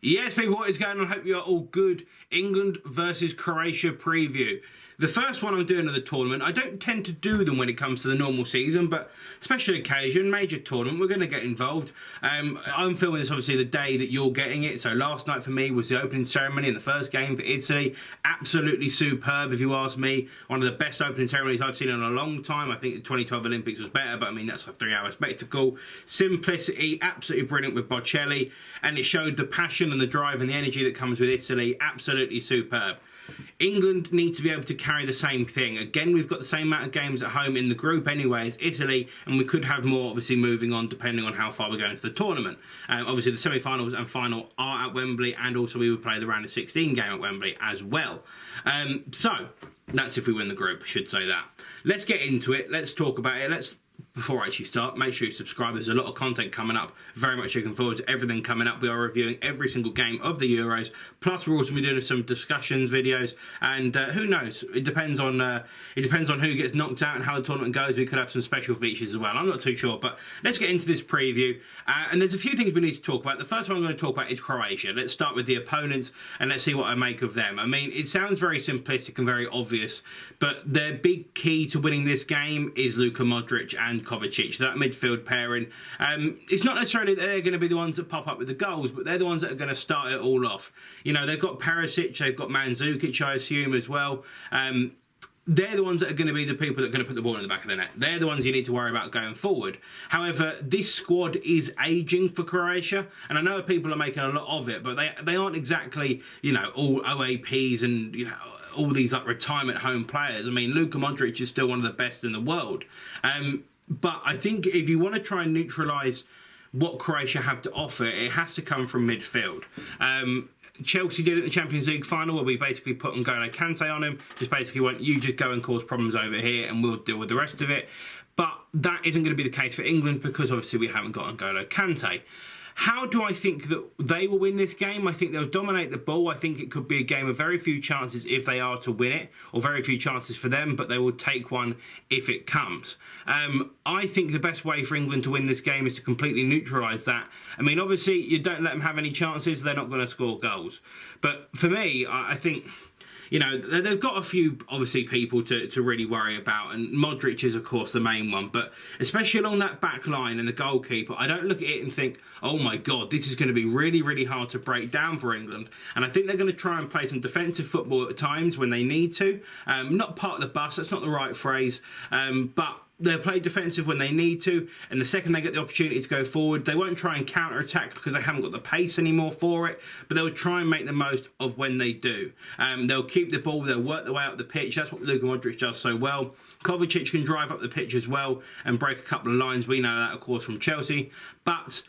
Yes, people, what is going on? I hope you are all good. England versus Croatia preview. The first one I'm doing of the tournament, I don't tend to do them when it comes to the normal season, but special occasion, major tournament, we're going to get involved. I'm filming this obviously the day that you're getting it, so last night for me was the opening ceremony in the first game for Italy. Absolutely superb, if you ask me. One of the best opening ceremonies I've seen in a long time. I think the 2012 Olympics was better, but I mean, that's a 3-hour spectacle. Simplicity, absolutely brilliant with Bocelli, and it showed the passion and the drive and the energy that comes with Italy. Absolutely superb. England need to be able to carry the same thing. Again, we've got the same amount of games at home in the group anyway as Italy, and we could have more obviously moving on depending on how far we're going to the tournament. Obviously the semi-finals and final are at Wembley, and also we would play the round of 16 game at Wembley as well. So that's if we win the group, I should say that. Let's get into it. Let's talk about it. Before I actually start, make sure you subscribe. There's a lot of content coming up. Very much looking forward to everything coming up. We are reviewing every single game of the Euros. Plus, we're also going to be doing some discussions videos. And who knows? It depends on who gets knocked out and how the tournament goes. We could have some special features as well. I'm not too sure. But let's get into this preview. And there's a few things we need to talk about. The first one I'm going to talk about is Croatia. Let's start with the opponents and let's see what I make of them. I mean, it sounds very simplistic and very obvious, but their big key to winning this game is Luka Modric and Kovacic, that midfield pairing. It's not necessarily that they're going to be the ones that pop up with the goals, but they're the ones that are going to start it all off. You know, they've got Perisic, they've got Mandzukic, I assume, as well. They're the ones that are going to be the people that are going to put the ball in the back of the net. They're the ones you need to worry about going forward. However, this squad is ageing for Croatia, and I know people are making a lot of it, but they aren't exactly, you know, all OAPs and, you know, all these like retirement home players. I mean, Luka Modric is still one of the best in the world. But I think if you want to try and neutralise what Croatia have to offer, it has to come from midfield. Chelsea did it in the Champions League final where we basically put N'Golo Kante on him. Just basically went, you just go and cause problems over here and we'll deal with the rest of it. But that isn't going to be the case for England because obviously we haven't got N'Golo Kante. How do I think that they will win this game? I think they'll dominate the ball. I think it could be a game of very few chances if they are to win it, or very few chances for them, but they will take one if it comes. I think the best way for England to win this game is to completely neutralise that. I mean, obviously, you don't let them have any chances, they're not going to score goals. But for me, I think, you know, they've got a few, obviously, people to really worry about, and Modric is, of course, the main one, but especially along that back line and the goalkeeper, I don't look at it and think, oh my God, this is going to be really, really hard to break down for England. And I think they're going to try and play some defensive football at times when they need to. Not part of the bus, that's not the right phrase, but they'll play defensive when they need to, and the second they get the opportunity to go forward, they won't try and counter-attack because they haven't got the pace anymore for it, but they'll try and make the most of when they do. They'll keep the ball, they'll work their way up the pitch. That's what Luka Modric does so well. Kovacic can drive up the pitch as well and break a couple of lines. We know that, of course, from Chelsea. But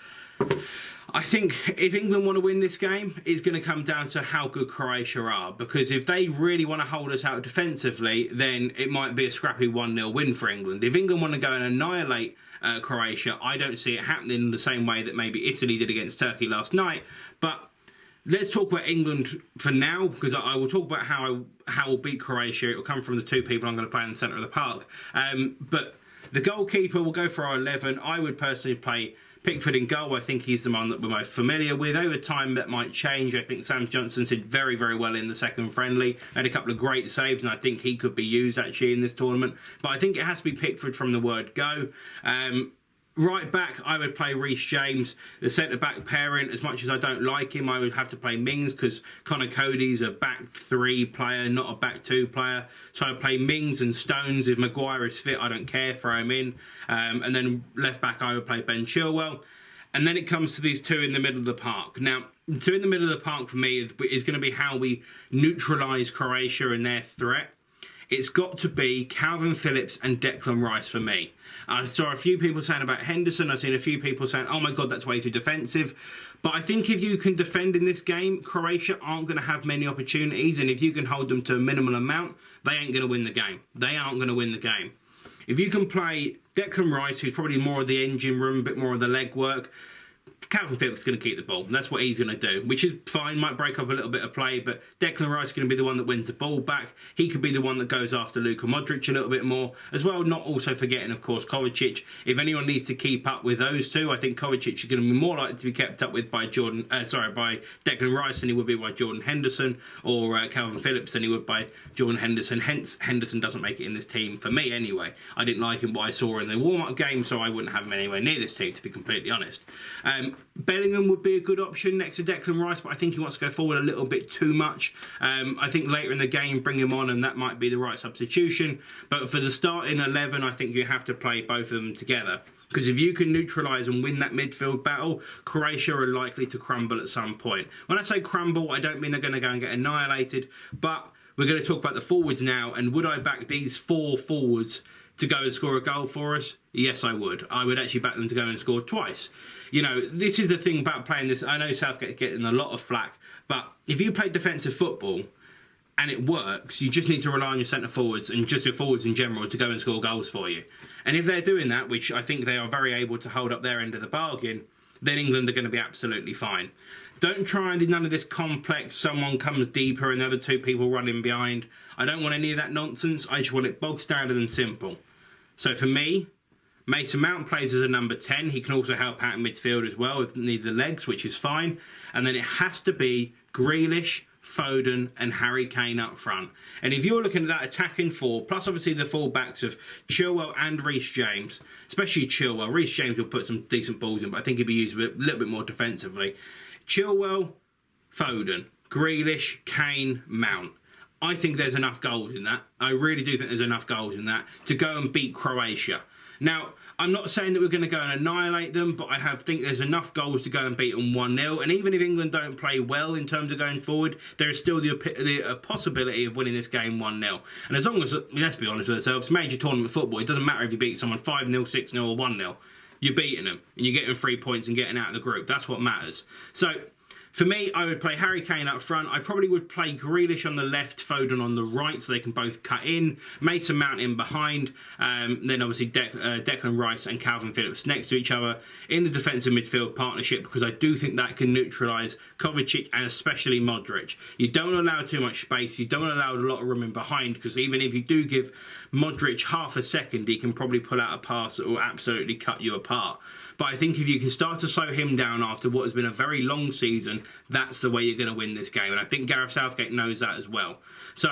I think if England want to win this game, it's going to come down to how good Croatia are. Because if they really want to hold us out defensively, then it might be a scrappy 1-0 win for England. If England want to go and annihilate Croatia, I don't see it happening the same way that maybe Italy did against Turkey last night. But let's talk about England for now, because I will talk about how we'll beat Croatia. It will come from the two people I'm going to play in the centre of the park. But the goalkeeper will go for our 11. I would personally play Pickford in goal. I think he's the one that we're most familiar with. Over time, that might change. I think Sam Johnson did very, very well in the second friendly. Had a couple of great saves, and I think he could be used actually in this tournament. But I think it has to be Pickford from the word go. Right back, I would play Reece James. The centre-back pairing, as much as I don't like him, I would have to play Mings because Connor Cody's a back 3 player, not a back 2 player. So I'd play Mings and Stones. If Maguire is fit, I don't care, throw him in. And then left back, I would play Ben Chilwell. And then it comes to these two in the middle of the park. Now, the two in the middle of the park for me is going to be how we neutralise Croatia and their threat. It's got to be Calvin Phillips and Declan Rice for me. I saw a few people saying about Henderson. I've seen a few people saying, oh my God, that's way too defensive. But I think if you can defend in this game, Croatia aren't going to have many opportunities. And if you can hold them to a minimal amount, they ain't going to win the game. They aren't going to win the game. If you can play Declan Rice, who's probably more of the engine room, a bit more of the leg work, Calvin Phillips is going to keep the ball. That's what he's going to do, which is fine. Might break up a little bit of play, but Declan Rice is going to be the one that wins the ball back. He could be the one that goes after Luka Modric a little bit more as well. Not also forgetting, of course, Kovacic. If anyone needs to keep up with those two, I think Kovacic is going to be more likely to be kept up with by by Declan Rice than he would be by Jordan Henderson, or Calvin Phillips than he would by Jordan Henderson. Hence, Henderson doesn't make it in this team for me anyway. I didn't like him what I saw in the warm-up game, so I wouldn't have him anywhere near this team, to be completely honest. Bellingham would be a good option next to Declan Rice, but I think he wants to go forward a little bit too much. I think later in the game, bring him on, and that might be the right substitution. But for the starting 11, I think you have to play both of them together. Because if you can neutralise and win that midfield battle, Croatia are likely to crumble at some point. When I say crumble, I don't mean they're going to go and get annihilated, but we're going to talk about the forwards now, and would I back these 4 forwards to go and score a goal for us? Yes, I would. I would actually back them to go and score twice. You know, this is the thing about playing this. I know Southgate's getting a lot of flack, but if you play defensive football and it works, you just need to rely on your centre forwards and just your forwards in general to go and score goals for you. And if they're doing that, which I think they are very able to hold up their end of the bargain, then England are going to be absolutely fine. Don't try and do none of this complex, someone comes deeper and the other 2 people running behind. I don't want any of that nonsense. I just want it bog standard and simple. So for me, Mason Mount plays as a number 10. He can also help out in midfield as well if need the legs, which is fine. And then it has to be Grealish, Foden and Harry Kane up front. And if you're looking at that attacking 4, plus obviously the full backs of Chilwell and Reece James, especially Chilwell. Reece James will put some decent balls in, but I think he'll be used a little bit more defensively. Chilwell, Foden, Grealish, Kane, Mount. I think there's enough goals in that. I really do think there's enough goals in that to go and beat Croatia. Now, I'm not saying that we're going to go and annihilate them, but I think there's enough goals to go and beat them 1-0. And even if England don't play well in terms of going forward, there is still the possibility of winning this game 1-0. And as long as, let's be honest with ourselves, major tournament football, it doesn't matter if you beat someone 5-0, 6-0 or 1-0. You're beating them and you're getting 3 points and getting out of the group. That's what matters. So for me, I would play Harry Kane up front. I probably would play Grealish on the left, Foden on the right, so they can both cut in. Mason Mount in behind. Then obviously Declan Rice and Calvin Phillips next to each other in the defensive midfield partnership, because I do think that can neutralise Kovacic and especially Modric. You don't allow too much space. You don't allow a lot of room in behind, because even if you do give Modric half a second, he can probably pull out a pass that will absolutely cut you apart. But I think if you can start to slow him down after what has been a very long season, that's the way you're going to win this game. And I think Gareth Southgate knows that as well. So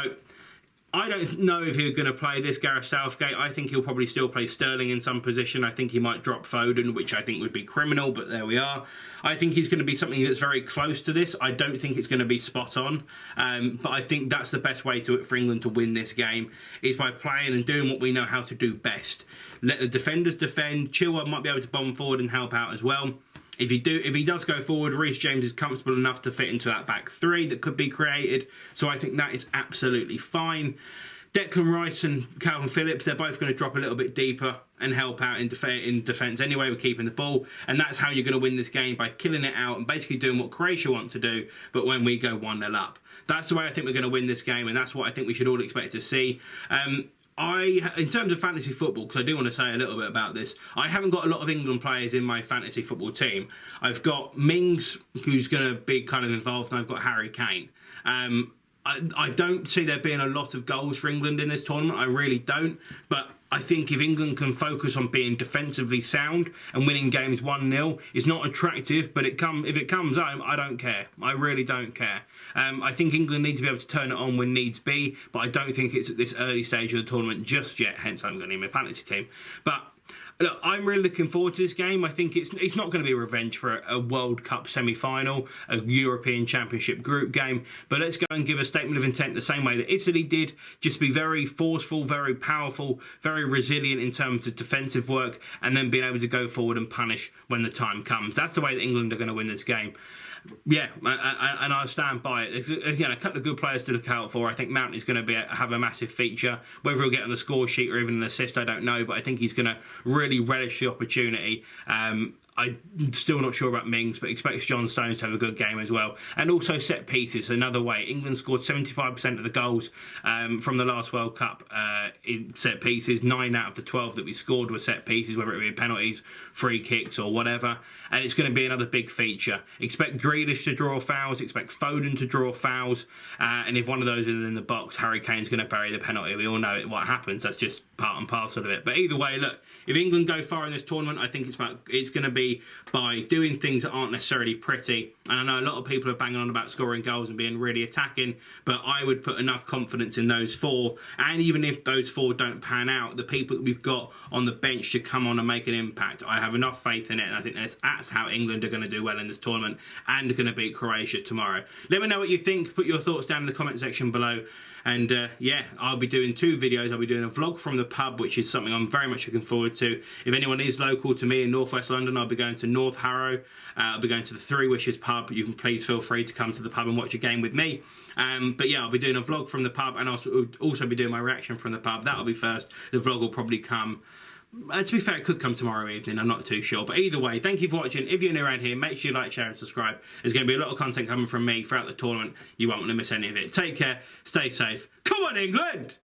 I don't know if he's going to play this, Gareth Southgate. I think he'll probably still play Sterling in some position. I think he might drop Foden, which I think would be criminal, but there we are. I think he's going to be something that's very close to this. I don't think it's going to be spot on, but I think that's the best way for England to win this game, is by playing and doing what we know how to do best. Let the defenders defend. Chilwell might be able to bomb forward and help out as well. If he does go forward, Reece James is comfortable enough to fit into that back 3 that could be created. So I think that is absolutely fine. Declan Rice and Calvin Phillips, they're both going to drop a little bit deeper and help out in defence anyway with keeping the ball. And that's how you're going to win this game, by killing it out and basically doing what Croatia want to do, but when we go 1-0 up. That's the way I think we're going to win this game, and that's what I think we should all expect to see. In terms of fantasy football, because I do want to say a little bit about this, I haven't got a lot of England players in my fantasy football team. I've got Mings, who's going to be kind of involved, and I've got Harry Kane. I don't see there being a lot of goals for England in this tournament. I really don't. But I think if England can focus on being defensively sound and winning games 1-0, it's not attractive, but if it comes home, I don't care. I really don't care. I think England need to be able to turn it on when needs be, but I don't think it's at this early stage of the tournament just yet, hence I'm going to need my fantasy team. But look, I'm really looking forward to this game. I think it's not going to be a revenge for a World Cup semi-final, a European Championship group game, but let's go and give a statement of intent the same way that Italy did. Just be very forceful, very powerful, very resilient in terms of defensive work, and then being able to go forward and punish when the time comes. That's the way that England are going to win this game. Yeah, and I'll stand by it. There's a couple of good players to look out for. I think Mount is going to have a massive feature. Whether he'll get on the score sheet or even an assist, I don't know. But I think he's going to really relish the opportunity. I'm still not sure about Mings, but expect John Stones to have a good game as well. And also set pieces, another way. England scored 75% of the goals from the last World Cup in set pieces. 9 out of the 12 that we scored were set pieces, whether it be penalties, free kicks or whatever. And it's going to be another big feature. Expect Grealish to draw fouls, expect Foden to draw fouls. And if one of those is in the box, Harry Kane's going to bury the penalty. We all know what happens. That's just part and parcel of it. But either way, look, if England go far in this tournament, I think it's going to be by doing things that aren't necessarily pretty. And I know a lot of people are banging on about scoring goals and being really attacking, but I would put enough confidence in those 4. And even if those 4 don't pan out, the people that we've got on the bench to come on and make an impact, I have enough faith in it. And I think that's how England are going to do well in this tournament and are going to beat Croatia tomorrow. Let me know what you think. Put your thoughts down in the comment section below. And yeah, I'll be doing 2 videos. I'll be doing a vlog from the pub, which is something I'm very much looking forward to. If anyone is local to me in North West London, I'll be going to North Harrow. I'll be going to the 3 Wishes pub. You can please feel free to come to the pub and watch a game with me. But yeah, I'll be doing a vlog from the pub, and I'll also be doing my reaction from the pub. That'll be first. The vlog will probably come... to be fair, it could come tomorrow evening, I'm not too sure. But either way, thank you for watching. If you're new around here, make sure you like, share and subscribe. There's going to be a lot of content coming from me throughout the tournament. You won't want to miss any of it. Take care, stay safe. Come on, England!